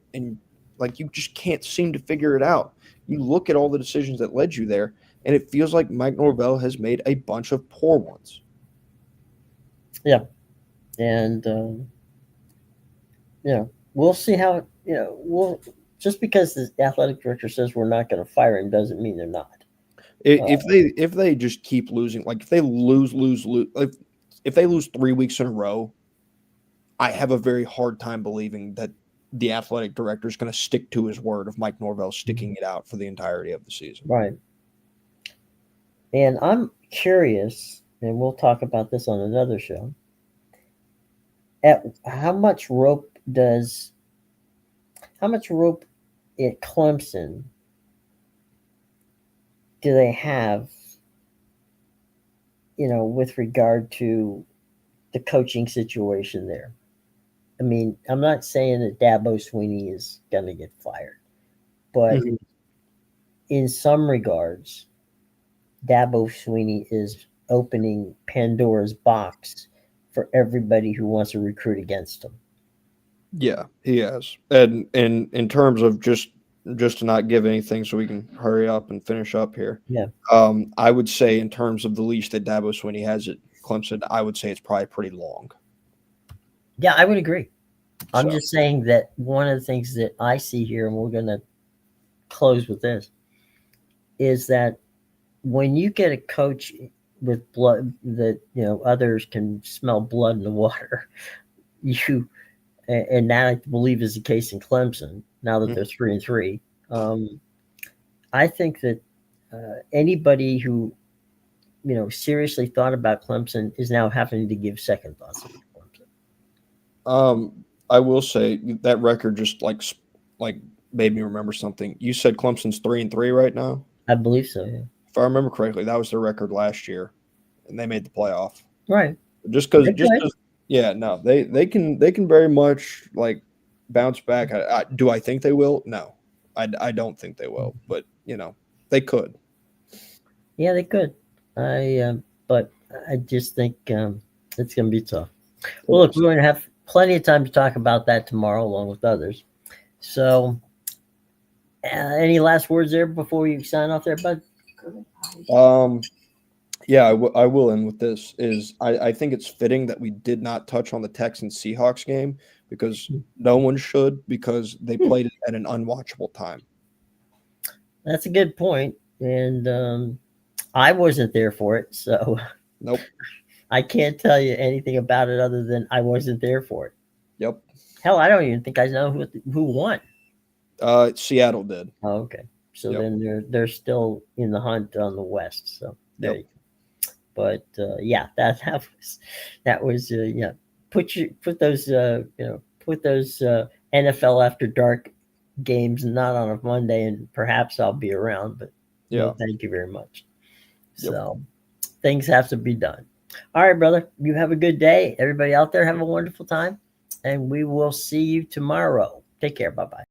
like you just can't seem to figure it out. You look at all the decisions that led you there, and it feels like Mike Norvell has made a bunch of poor ones. Yeah, and we'll see how we'll just because the athletic director says we're not going to fire him doesn't mean they're not. If they just keep losing, like if they lose, if they lose 3 weeks in a row, I have a very hard time believing that the athletic director is going to stick to his word of Mike Norvell sticking it out for the entirety of the season. Right. And I'm curious, and we'll talk about this on another show. At how much rope at Clemson do they have, with regard to the coaching situation there? I mean, I'm not saying that Dabo Sweeney is going to get fired, but Mhm. in some regards, Dabo Sweeney is opening Pandora's box for everybody who wants to recruit against him. Yeah, he has. And in terms of just to not give anything so we can hurry up and finish up here. Yeah. I would say in terms of the leash that Dabo Swinney has at Clemson, I would say it's probably pretty long. Yeah, I would agree. I'm So just saying that one of the things that I see here, and we're going to close with this, is that when you get a coach with blood that others can smell blood in the water, you and that I believe is the case in Clemson now that they're 3-3. I think that anybody who seriously thought about Clemson is now having to give second thoughts about Clemson. I will say that record just like made me remember something. You said Clemson's 3-3 right now? I believe so, yeah. If I remember correctly, that was their record last year, and they made the playoff. Right. Just because, yeah, no, they can very much like bounce back. Do I think they will? No, I don't think they will. But they could. Yeah, they could. But I just think it's going to be tough. Well, look, we're going to have plenty of time to talk about that tomorrow, along with others. So, any last words there before we sign off, there, bud? Yeah, I will end with this. I think it's fitting that we did not touch on the Texans Seahawks game because no one should, because they played it at an unwatchable time. That's a good point, and I wasn't there for it, so nope. I can't tell you anything about it other than I wasn't there for it. Yep. Hell, I don't even think I know who won. Seattle did. Oh, okay. So then they're still in the hunt on the West. So there you go. But yeah, that was yeah. Put those NFL After Dark games not on a Monday, and perhaps I'll be around. But no, thank you very much. So things have to be done. All right, brother. You have a good day. Everybody out there, have a wonderful time, and we will see you tomorrow. Take care. Bye-bye.